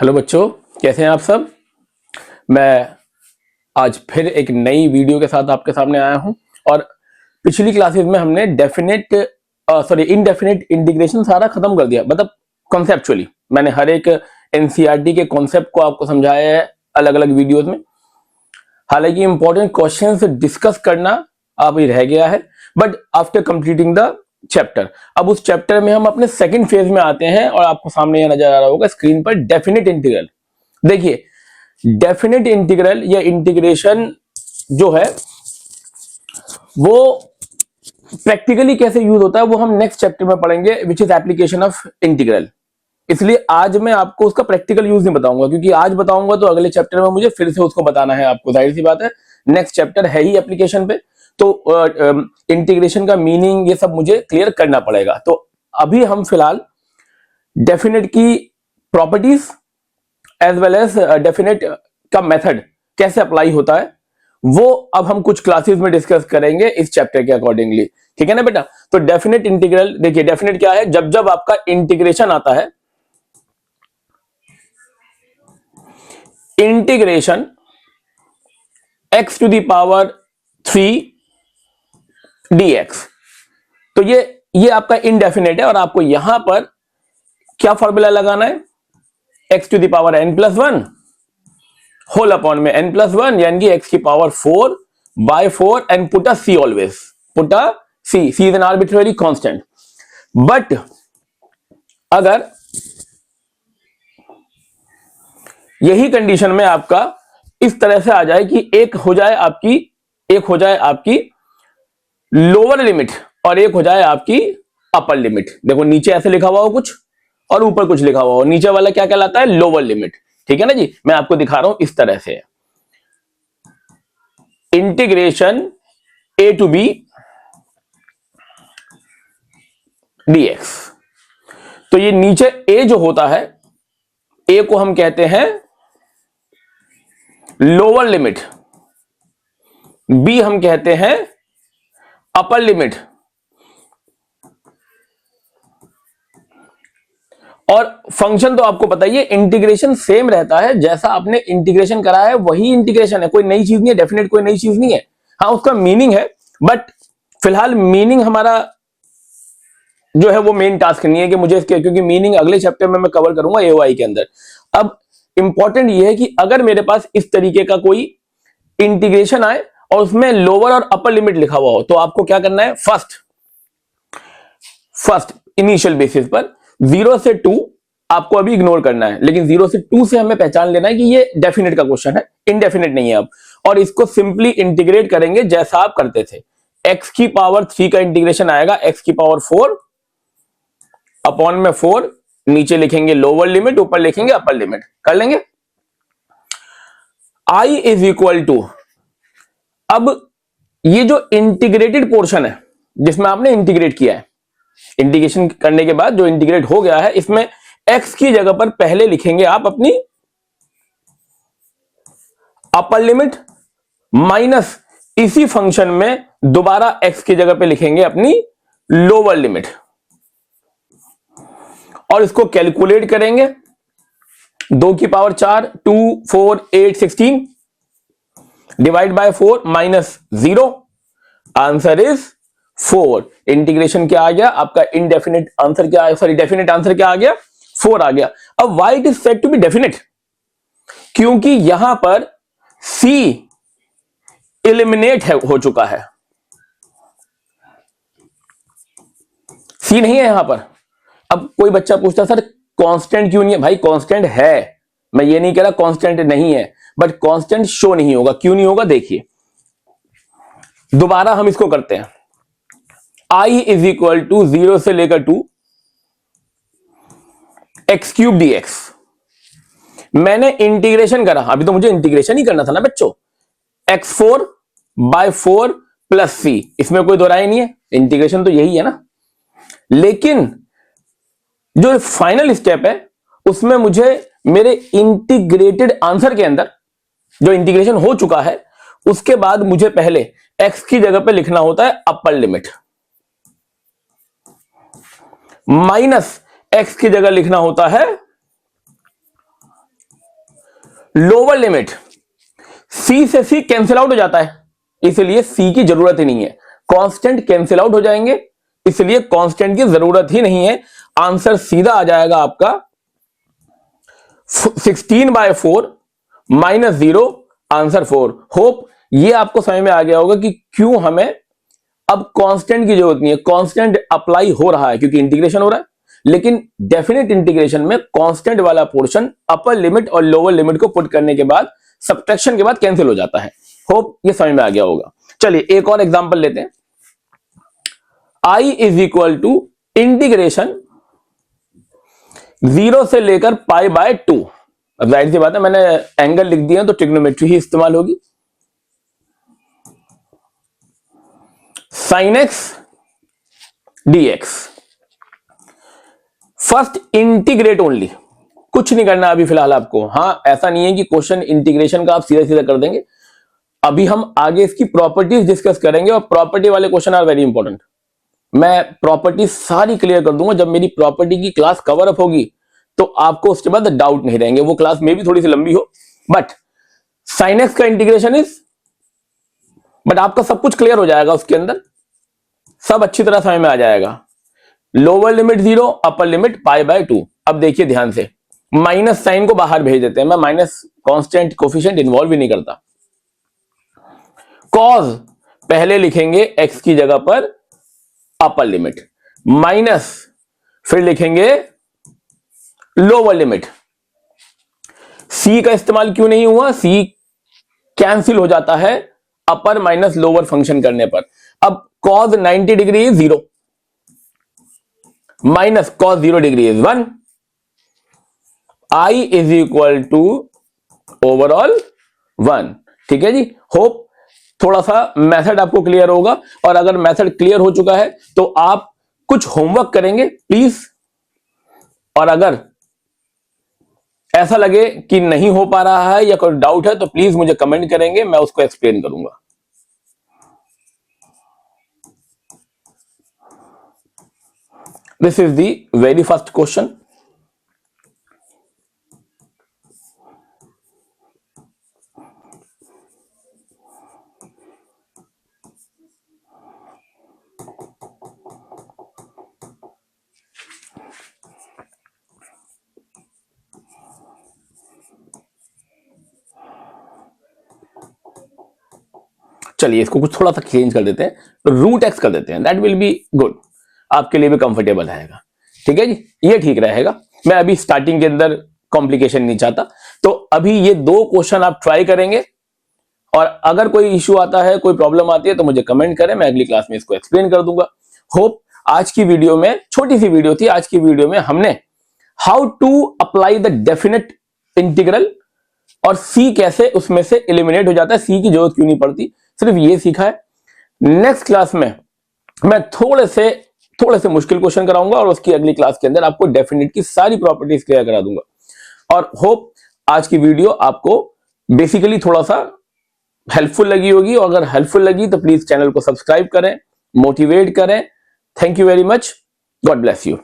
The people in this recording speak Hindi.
हेलो बच्चों, कैसे हैं आप सब। मैं आज फिर एक नई वीडियो के साथ आपके सामने आया हूं। और पिछली क्लासेस में हमने इनडेफिनेट इंटीग्रेशन सारा खत्म कर दिया। मतलब कॉन्सेप्चुअली मैंने हर एक एनसीईआरटी के कॉन्सेप्ट को आपको समझाया है अलग अलग वीडियोस में। हालांकि इंपॉर्टेंट क्वेश्चंस डिस्कस करना अभी रह गया है, but after completing the chapter, अब उस चैप्टर में हम अपने सेकंड फेज में आते हैं। और आपको सामने यह नजर आ रहा होगा स्क्रीन पर, डेफिनेट इंटीग्रल। देखिए, डेफिनेट इंटीग्रल या इंटीग्रेशन जो है वो प्रैक्टिकली कैसे यूज होता है वो हम नेक्स्ट चैप्टर में पढ़ेंगे, which is application of integral. इसलिए आज मैं आपको उसका प्रैक्टिकल यूज नहीं बताऊंगा, क्योंकि आज बताऊंगा तो अगले चैप्टर में मुझे फिर से उसको बताना है आपको। जाहिर सी बात है, नेक्स्ट चैप्टर है ही एप्लीकेशन पे, तो इंटीग्रेशन का मीनिंग ये सब मुझे क्लियर करना पड़ेगा। तो अभी हम फिलहाल डेफिनेट की properties as well as definite का मेथड कैसे अप्लाई होता है वो अब हम कुछ क्लासेस में डिस्कस करेंगे इस चैप्टर के अकॉर्डिंगली। ठीक है ना बेटा। तो डेफिनेट इंटीग्रल, देखिए डेफिनेट क्या है, जब जब आपका इंटीग्रेशन आता है, integration x to the power 3 dx, तो ये आपका इनडेफिनेट है। और आपको यहां पर क्या फॉर्मूला लगाना है, x to the power n+1 whole upon में n+1, यानी कि x की power 4/4 and put a c, always put a c is an arbitrary constant. But अगर यही कंडीशन में आपका इस तरह से आ जाए कि एक हो जाए आपकी लोअर लिमिट और एक हो जाए आपकी अपर लिमिट। देखो नीचे ऐसे लिखा हुआ हो कुछ और ऊपर कुछ लिखा हुआ हो, नीचे वाला क्या कहलाता है, लोअर लिमिट। ठीक है ना जी, मैं आपको दिखा रहा हूं इस तरह से, integration a to b dx। तो ये नीचे a जो होता है, a को हम कहते हैं लोअर लिमिट, b हम कहते हैं अपर लिमिट। और फंक्शन तो आपको पता ही है, इंटीग्रेशन सेम रहता है, जैसा आपने इंटीग्रेशन करा है वही इंटीग्रेशन है, कोई नई चीज नहीं है। डेफिनेट कोई नई चीज नहीं है, हाँ उसका मीनिंग है, बट फिलहाल मीनिंग हमारा जो है वो मेन टास्क नहीं है कि मुझे इसके, क्योंकि मीनिंग अगले चैप्टर में मैं कवर करूंगा एओआई के अंदर। अब इंपॉर्टेंट ये है कि अगर मेरे पास इस तरीके का कोई इंटीग्रेशन आए और उसमें लोअर और अपर लिमिट लिखा हुआ हो, तो आपको क्या करना है, फर्स्ट इनिशियल बेसिस पर 0 से 2 आपको अभी इग्नोर करना है, लेकिन 0 से 2 से हमें पहचान लेना है कि ये डेफिनेट का क्वेश्चन है, इनडेफिनेट नहीं है अब। और इसको सिंपली इंटीग्रेट करेंगे जैसा आप करते थे। x की पावर 3 का इंटीग्रेशन आएगा x की पावर 4 अपॉन में 4, नीचे लिखेंगे लोअर लिमिट, ऊपर लिखेंगे अपर लिमिट, कर लेंगे। I इज इक्वल टू, अब ये जो इंटीग्रेटेड पोर्शन है जिसमें आपने इंटीग्रेट किया है, इंटीग्रेशन करने के बाद जो इंटीग्रेट हो गया है, इसमें x की जगह पर पहले लिखेंगे आप अपनी अपर लिमिट, माइनस इसी फंक्शन में दोबारा x की जगह पे लिखेंगे अपनी लोअर लिमिट, और इसको कैलकुलेट करेंगे। 2 की power 4, 2 4 8 16 divide by 4 minus 0, answer is 4। Integration क्या आ गया आपका, इनडेफिनेट आंसर क्या आया, सॉरी डेफिनेट आंसर क्या आ गया, 4 आ गया। अब why it is said to be definite, क्योंकि यहां पर c एलिमिनेट हो चुका है, c नहीं है यहां पर। अब कोई बच्चा पूछता सर कांस्टेंट क्यों नहीं है, भाई कांस्टेंट है, मैं ये नहीं कह रहा कांस्टेंट नहीं है, बट कांस्टेंट शो नहीं होगा। क्यों नहीं होगा, देखिए दोबारा हम इसको करते हैं। I इज इक्वल टू 0 से लेकर 2 x³ dx। मैंने इंटीग्रेशन करा, अभी तो मुझे इंटीग्रेशन ही करना था ना बच्चों, x4/4 प्लस c, इसमें कोई दो राय नहीं है, इंटीग्रेशन तो यही है ना। लेकिन जो फाइनल स्टेप है उसमें मुझे मेरे इंटीग्रेटेड आंसर के अंदर जो इंटीग्रेशन हो चुका है, उसके बाद मुझे पहले x की जगह पे लिखना होता है अपर लिमिट, माइनस x की जगह लिखना होता है लोअर लिमिट सी से सी कैंसिल आउट हो जाता है, इसलिए सी की जरूरत ही नहीं है। कांस्टेंट कैंसिल आउट हो जाएंगे, इसलिए कांस्टेंट की जरूरत ही नहीं है। आंसर सीधा आ जाएगा आपका 16/4 -0, आंसर 4। होप ये आपको समझ में आ गया होगा कि क्यों हमें अब कांस्टेंट की जरूरत नहीं है। कांस्टेंट अप्लाई हो रहा है क्योंकि इंटीग्रेशन हो रहा है, लेकिन डेफिनेट इंटीग्रेशन में कांस्टेंट वाला पोर्शन अपर लिमिट और लोअर लिमिट को पुट करने के बाद, सब्ट्रैक्शन के बाद कैंसिल हो जाता है। होप ये समझ में आ गया होगा। चलिए एक और एग्जांपल लेते हैं। I is equal to integration 0 से लेकर π/2। अब जाहिर सी बात है, मैंने एंगल लिख दिया तो ट्रिग्नोमेट्री ही इस्तेमाल होगी। sin x dx, first integrate only, कुछ नहीं करना अभी फिलहाल आपको। हां, ऐसा नहीं है कि क्वेश्चन इंटीग्रेशन का आप सीधा सीधा कर देंगे। अभी हम आगे इसकी प्रॉपर्टीज डिस्कस करेंगे, और प्रॉपर्टी वाले क्वेश्चन आर वेरी इंपॉर्टेंट। मैं प्रॉपर्टी सारी क्लियर कर दूंगा। जब मेरी प्रॉपर्टी की क्लास कवर अप होगी तो आपको उसके बाद डाउट नहीं रहेंगे। वो क्लास में भी थोड़ी सी लंबी हो, बट sin x का इंटीग्रेशन इज, बट आपका सब कुछ क्लियर हो जाएगा उसके अंदर, सब अच्छी तरह समझ में आ जाएगा। Lower limit 0, upper limit π/2। अब देखिए ध्यान से, माइनस साइन को बाहर भेज देते हैं। मैं माइनस कांस्टेंट कोफिशिएंट इन्वॉल्व ही नहीं करता। कॉज पहले लिखेंगे x की जगह पर अपर लिमिट, माइनस फिर लिखेंगे लोअर लिमिट। c का इस्तेमाल क्यों नहीं हुआ? c कैंसिल हो जाता है अपर माइनस लोअर फंक्शन करने पर। अब cos 90 degree is 0, minus cos 0 degree is 1। I is equal to overall 1। ठीक है जी। होप थोड़ा सा मेथड आपको क्लियर होगा, और अगर मेथड क्लियर हो चुका है तो आप कुछ होमवर्क करेंगे प्लीज। और अगर ऐसा लगे कि नहीं हो पा रहा है या कोई डाउट है तो प्लीज मुझे कमेंट करेंगे, मैं उसको एक्सप्लेन करूंगा। This is the very first question. चलिए इसको कुछ थोड़ा सा चेंज कर देते हैं, रूट एक्स कर देते हैं, दैट विल बी गुड, आपके लिए भी कंफर्टेबल रहेगा। ठीक है जी, ये ठीक रहेगा। मैं अभी स्टार्टिंग के अंदर कॉम्प्लिकेशन नहीं चाहता, तो अभी ये दो क्वेश्चन आप ट्राई करेंगे, और अगर कोई इश्यू आता है, कोई प्रॉब्लम आती है तो मुझे कमेंट करें, मैं अगली क्लास में इसको एक्सप्लेन कर दूंगा। होप आज की वीडियो में, छोटी सी वीडियो थी, आज की वीडियो में हमने how to apply the definite integral और सी कैसे उसमें से एलिमिनेट हो जाता है, सी की जरूरत क्यों नहीं पड़ती, सिर्फ ये सीखा है। नेक्स्ट क्लास में मैं थोड़े से मुश्किल क्वेश्चन कराऊंगा, और उसकी अगली क्लास के अंदर आपको डेफिनेट की सारी प्रॉपर्टीज क्लियर करा दूंगा। और होप आज की वीडियो आपको बेसिकली थोड़ा सा हेल्पफुल लगी होगी, और अगर हेल्पफुल लगी तो प्लीज चैनल को सब्सक्राइब करें, मोटिवेट करें। Thank you very much, God bless you.